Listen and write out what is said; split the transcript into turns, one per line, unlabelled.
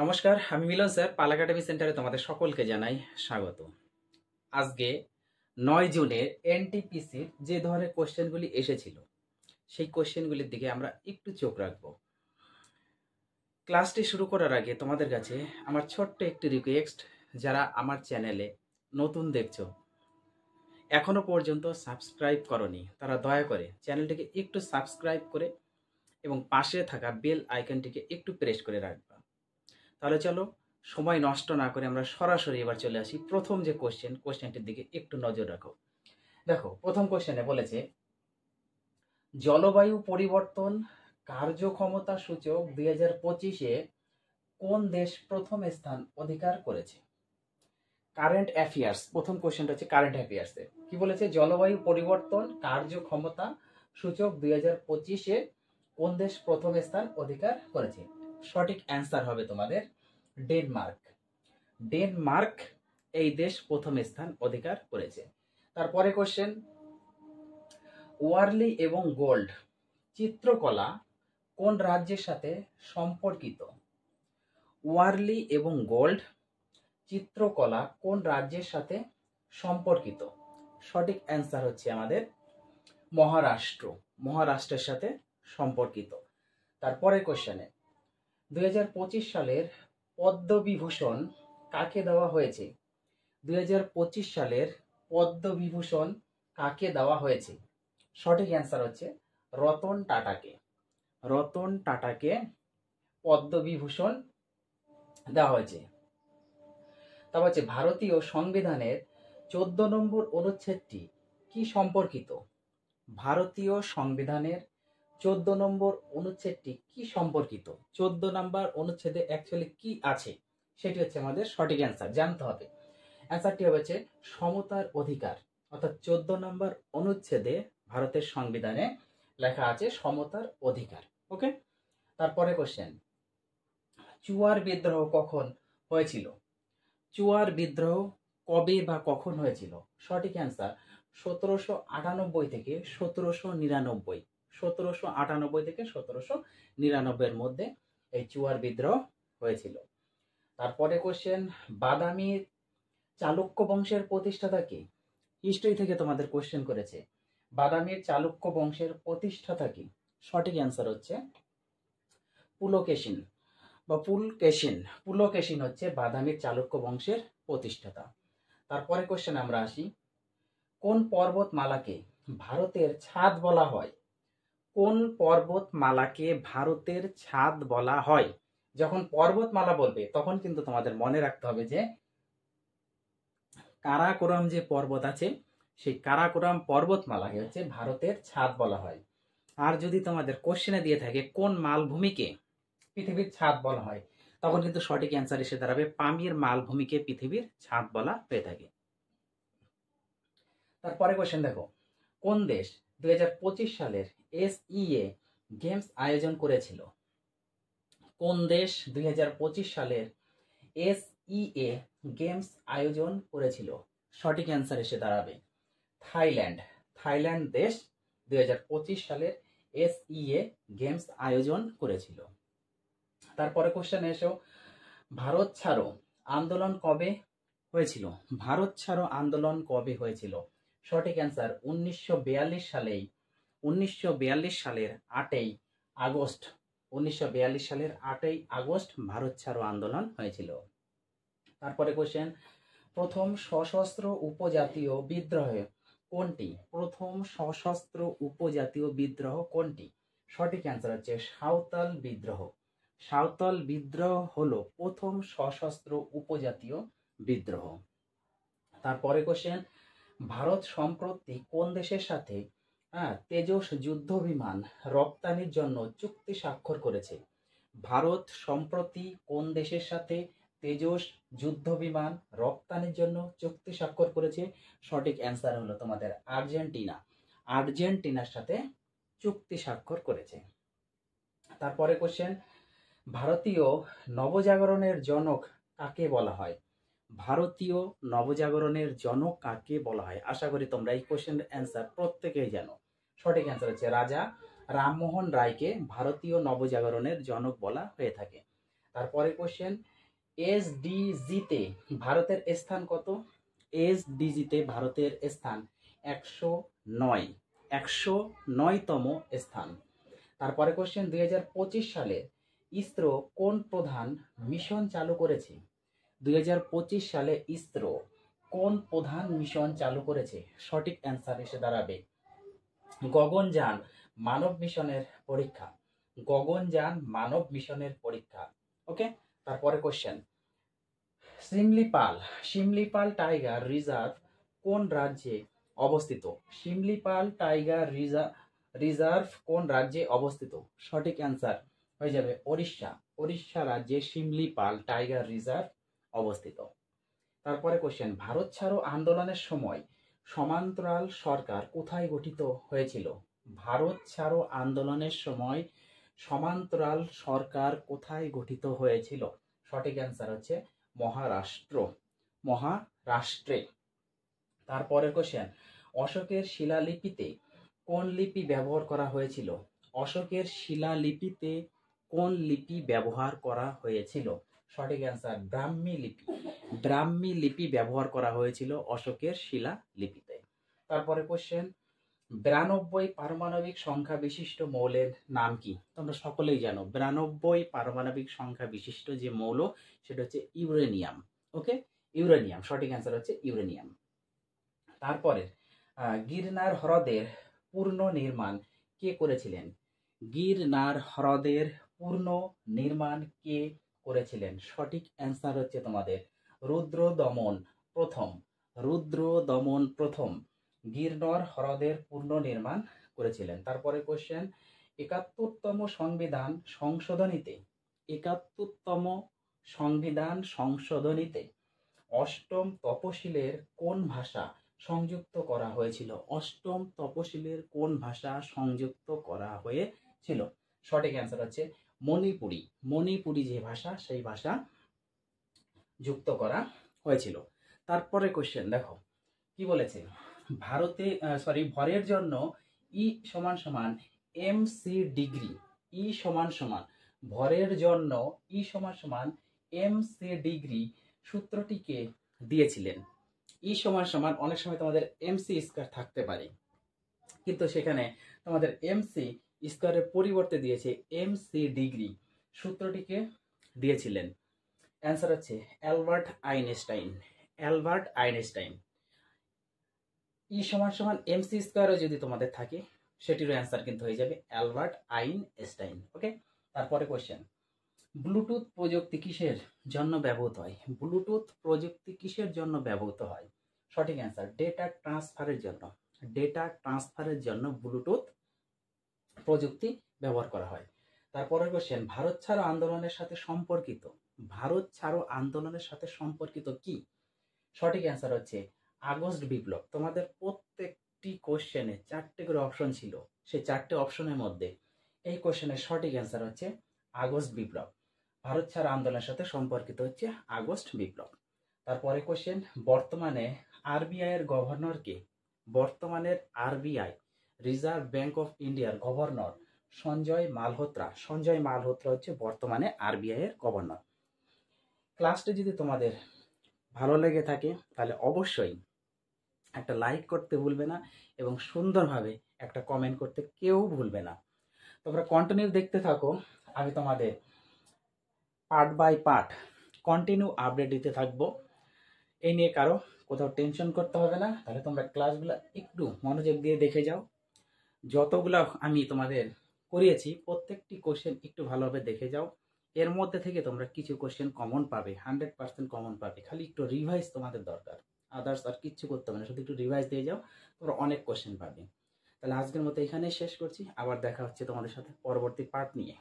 নমস্কার, আমি মিলন স্যার পাল একাডেমি সেন্টারে তোমাদের সকলকে জানাই স্বাগত। আজকে ৯ জুনের এনটিপিসির যে ধরনের কোশ্চেনগুলি এসেছিল সেই কোশ্চেনগুলির দিকে আমরা একটু চোখ রাখব। ক্লাসটি শুরু করার আগে তোমাদের কাছে আমার ছোট্ট একটি রিকোয়েস্ট, যারা আমার চ্যানেলে নতুন দেখছো, এখনো পর্যন্ত সাবস্ক্রাইব করনি, তারা দয়া করে চ্যানেলটিকে একটু সাবস্ক্রাইব করে এবং পাশে থাকা বেল আইকনটিকে একটু প্রেস করে রাখবা। তাহলে চলো সময় নষ্ট না করে আমরা সরাসরি এবার চলে আসি প্রথম যে কোশ্চেনটির দিকে একটু নজর রাখো। দেখো, প্রথম কোশ্চেনে বলেছে জলবায়ু পরিবর্তন কার্যক্ষমতা সূচক 2025-এ কোন দেশ প্রথম স্থান অধিকার করেছে? কারেন্ট অ্যাফেয়ার্স, প্রথম কোশ্চেনটা হচ্ছে কারেন্ট অ্যাফেয়ার্সে কি বলেছে? জলবায়ু পরিবর্তন কার্যক্ষমতা সূচক 2025-এ কোন দেশ প্রথম স্থান অধিকার করেছে? সঠিক অ্যান্সার হবে তোমাদের ডেনমার্ক। ডেনমার্ক এই দেশ প্রথম স্থান অধিকার করেছে। তারপরে কোশ্চেন, ওয়ারলি এবং গোল্ড চিত্রকলা কোন রাজ্যের সাথে সম্পর্কিত? ওয়ারলি এবং গোল্ড চিত্রকলা কোন রাজ্যের সাথে সম্পর্কিত? সঠিক অ্যান্সার হচ্ছে আমাদের মহারাষ্ট্র। মহারাষ্ট্রের সাথে সম্পর্কিত। তারপরে কোশ্চেনে 2025 সালের পদ্মবিভূষণ কাকে দেওয়া হয়েছে? 2025 সালের পদ্মবিভূষণ কাকে দেওয়া হয়েছে? সঠিক অ্যান্সার হচ্ছে রতন টাটাকে। রতন টাটাকে পদ্মবিভূষণ দেওয়া হয়েছে। তারপর হচ্ছে ভারতীয় সংবিধানের 14 নম্বর অনুচ্ছেদটি কি সম্পর্কিত? ভারতীয় সংবিধানের 14 নম্বর অনুচ্ছেদটি কি সম্পর্কিত? 14 নম্বর অনুচ্ছেদে অ্যাকচুয়ালি কি আছে সেটি হচ্ছে আমাদের সঠিক অ্যান্সার, জানতে হবে। অ্যান্সারটি হচ্ছে সমতার অধিকার, অর্থাৎ 14 নম্বর অনুচ্ছেদে ভারতের সংবিধানে লেখা আছে সমতার অধিকার। ওকে। তারপরে কোশ্চেন, চুয়ার বিদ্রোহ কখন হয়েছিল? চুয়ার বিদ্রোহ কবে বা কখন হয়েছিল? সঠিক অ্যান্সার 1798 থেকে 1799। 1798 থেকে 1799 এর মধ্যে এই চুয়ার বিদ্রোহ হয়েছিল। তারপরে কোশ্চেন, বাদামীর চালুক্য বংশের প্রতিষ্ঠাতা কে? হিস্ট্রি থেকে তোমাদের কোশ্চেন করেছে। বাদামীর চালুক্য বংশের প্রতিষ্ঠাতা কি? সঠিক অ্যান্সার হচ্ছে পুলকেশিন বা পুলকেশিন। পুলকেশিন হচ্ছে বাদামীর চালুক্য বংশের প্রতিষ্ঠাতা। তারপরে কোশ্চেন আমরা আসি, কোন পর্বতমালাকে ভারতের ছাদ বলা হয়? কোন পর্বতমালাকে ভারতের ছাদ বলা হয়? যখন পর্বতমালা বলবে তখন কিন্তু তোমাদের মনে রাখতে হবে যে কারাকোরাম যে পর্বত আছে সেই কারাকোরাম পর্বতমালাকে হচ্ছে ভারতের ছাদ বলা হয়। আর যদি তোমাদের কোশ্চেনে দিয়ে থাকে কোন মালভূমিকে পৃথিবীর ছাদ বলা হয়, তখন কিন্তু সঠিক অ্যান্সার এসে দাঁড়াবে পামির মালভূমিকে পৃথিবীর ছাদ বলা হয়ে থাকে। তারপরে কোশ্চেন দেখো, কোন দেশ 2025 সালের SEA গেমস আয়োজন করেছিল? কোন দেশ 2025 সালের SEA গেমস আয়োজন করেছিল? সঠিক অ্যান্সার এসে দাঁড়াবে থাইল্যান্ড। থাইল্যান্ড দেশ 2025 সালের SEA গেমস আয়োজন করেছিল। তারপরে কোশ্চেন এসো, ভারত ছাড়ো আন্দোলন কবে হয়েছিল? ভারত ছাড়ো আন্দোলন কবে হয়েছিল? সঠিক অ্যান্সার 1942 সালেই। 1942 সালের 8ই আগস্ট। 1942 সালের 8ই আগস্ট ভারত ছাড়ো আন্দোলন হয়েছিল। তারপরে কোশ্চেন, প্রথম সশস্ত্র উপজাতীয় বিদ্রোহ কোনটি? প্রথম সশস্ত্র উপজাতীয় বিদ্রোহ কোনটি? সঠিক অ্যান্সার হচ্ছে সাঁওতাল বিদ্রোহ। সাঁওতাল বিদ্রোহ হলো প্রথম সশস্ত্র উপজাতীয় বিদ্রোহ। তারপরে কোশ্চেন, ভারত সম্প্রতি কোন দেশের সাথে তেজস যুদ্ধ বিমান রপ্তানির জন্য চুক্তি স্বাক্ষর করেছে? ভারত সম্প্রতি কোন দেশের সাথে তেজস যুদ্ধ বিমান রপ্তানির জন্য চুক্তি স্বাক্ষর করেছে? সঠিক অ্যান্সার হলো তোমাদের আর্জেন্টিনা। আর্জেন্টিনার সাথে চুক্তি স্বাক্ষর করেছে। তারপরে কোশ্চেন, ভারতীয় নবজাগরণের জনক কাকে বলা হয়? ভারতীয় নবজাগরণের জনক কাকে বলা হয়? আশা করি তোমরা এই কোশ্চেনের অ্যান্সার প্রত্যেকেই জানো। সঠিক অ্যান্সার হচ্ছে রাজা রামমোহন রায়কে ভারতীয় নবজাগরণের জনক বলা হয়ে থাকে। তারপরে কোশ্চেন, এসডিজিতে ভারতের স্থান কত? এসডিজিতে ভারতের স্থান 109, 109তম স্থান। তারপরে কোশ্চেন, 2025 সালে ইসরো কোন প্রধান মিশন চালু করেছে? 2025 সালে ইসরো কোন প্রধান মিশন চালু করেছে? সঠিক অ্যান্সার এসে দাঁড়াবে গগনযান মানব মিশনের পরীক্ষা। গগনযান মানব মিশনের পরীক্ষা। ওকে, তারপরে question, Similipal Similipal tiger reserve কোন রাজ্যে অবস্থিত? শিমলিপাল টাইগার রিজার্ভ কোন রাজ্যে অবস্থিত? সঠিক অ্যান্সার হয়ে যাবে ওড়িশা। ওড়িশা রাজ্যে শিমলিপাল টাইগার রিজার্ভ অবস্থিত। তারপরে কোশ্চেন, ভারত ছাড়ো আন্দোলনের সময় সমান্তরাল সরকার কোথায় গঠিত হয়েছিল? ভারত ছাড়ো আন্দোলনের সময় সমান্তরাল সরকার কোথায় গঠিত হয়েছিল? সঠিক অ্যান্সার হচ্ছে মহারাষ্ট্র, মহারাষ্ট্রে। তারপরে কোশ্চেন, অশোকের শিলালিপিতে কোন লিপি ব্যবহার করা হয়েছিল? অশোকের শিলালিপিতে কোন লিপি ব্যবহার করা হয়েছিল? সঠিক অ্যান্সার ব্রাহ্মী লিপি। ব্রাহ্মী লিপি ব্যবহার করা হয়েছিল অশোকের শিলালিপিতে। তারপরে কোশ্চেন, 92 পারমাণবিক সংখ্যা বিশিষ্ট মৌলের নাম কি? তোমরা সকলেই জানো 92 পারমাণবিক সংখ্যা বিশিষ্ট যে মৌল সেটা হচ্ছে ইউরেনিয়াম। ওকে, ইউরেনিয়াম, সঠিক অ্যান্সার হচ্ছে ইউরেনিয়াম। তারপরে গিরনার হ্রদের পূর্ণ নির্মাণ কে করেছিলেন? গিরনার হ্রদের পূর্ণ নির্মাণ কে করেছিলেন? সঠিক অ্যান্সার হচ্ছে তোমাদের রুদ্রদমন প্রথম। রুদ্রদমন প্রথম গিরনার হ্রদের পূর্ণ নির্মাণ করেছিলেন। তারপরে কোশ্চেন, 71তম সংবিধান সংশোধনীতে 71তম সংবিধান সংশোধনীতে অষ্টম তপশিলের কোন ভাষা সংযুক্ত করা হয়েছিল? অষ্টম তপশিলের কোন ভাষা সংযুক্ত করা হয়েছিল? সঠিক অ্যান্সার হচ্ছে মণিপুরি। মণিপুরি যে ভাষা সেই ভাষা যুক্ত করা হয়েছিল। তারপরে কোশ্চেন দেখো কি বলেছে, ভরের জন্য ই সমান সমান এমসি ডিগ্রি। ই সমান সমান ভরের জন্য ই সমান সমান এমসি ডিগ্রি সূত্রটিকে দিয়েছিলেন। ই সমান সমান অনেক সময় তোমাদের এমসি স্কয়ার থাকতে পারে, কিন্তু সেখানে তোমাদের এমসি স্কয়ারের পরিবর্তে দিয়েছে এমসি ডিগ্রি সূত্রটিকে দিয়েছিলেন। অ্যান্সার হচ্ছে Albert Einstein. Albert Einstein. E সমান সমান এমসি স্কয়ারও যদি তোমাদের থাকে সেটিরও অ্যান্সার কিন্তু হয়ে যাবে অ্যালবার্ট আইনস্টাইন। ওকে, তারপরে কোশ্চেন, ব্লুটুথ প্রযুক্তি কিসের জন্য ব্যবহৃত হয়? ব্লুটুথ প্রযুক্তি কিসের জন্য ব্যবহৃত হয়? সঠিক অ্যান্সার ডেটা ট্রান্সফারের জন্য। ডেটা ট্রান্সফারের জন্য ব্লুটুথ প্রযুক্তি ব্যবহার করা হয়। তারপরে কোশ্চেন, ভারত ছাড়ো আন্দোলনের সাথে সম্পর্কিত ভারত ছাড়ো আন্দোলনের সাথে সম্পর্কিত কি? সঠিক অ্যান্সার হচ্ছে আগস্ট বিপ্লব। তোমাদের প্রত্যেকটি কোশ্চেনে 4টে করে অপশন ছিল, সেই 4টে অপশনের মধ্যে এই কোশ্চেনের সঠিক অ্যান্সার হচ্ছে আগস্ট বিপ্লব। ভারত ছাড়ো আন্দোলনের সাথে সম্পর্কিত হচ্ছে আগস্ট বিপ্লব। তারপরে কোশ্চেন, বর্তমানে আরবিআই এর গভর্নর কে? বর্তমানের আরবিআই রিজার্ভ ব্যাংক অফ ইন্ডিয়ার গভর্নর সঞ্জয় মালহোত্রা। সঞ্জয় মালহোত্রা হচ্ছে বর্তমানে আরবিআই এর গভর্নর। ক্লাসটি যদি তোমাদের ভালো লেগে থাকে তাহলে অবশ্যই একটা লাইক করতে ভুলবে না এবং সুন্দরভাবে একটা কমেন্ট করতে কেউ ভুলবে না। তোমরা কন্টিনিউ দেখতে থাকো, আমি তোমাদের part by part continue update দিতে থাকবো। এই নিয়ে কারো কোথাও টেনশন করতে হবে না। তাহলে তোমরা ক্লাসগুলো একটু মনোযোগ দিয়ে দেখে যাও। যতগুলো আমি তোমাদের করিয়েছি প্রত্যেকটি কোশ্চেন একটু ভালোভাবে দেখে যাও। এর মধ্যে থেকে তোমরা কিছু কোশ্চেন কমন পাবে, 100% কমন পাবে। খালি একটু রিভাইজ তোমাদের দরকার, আদার্স আর কিচ্ছু করতে হবে না, শুধু একটু রিভাইজ দিয়ে যাও, তোমরা অনেক কোশ্চেন পাবে। তাহলে আজকের মতো এখানেই শেষ করছি, আবার দেখা হচ্ছে তোমাদের সাথে পরবর্তী পার্ট নিয়ে।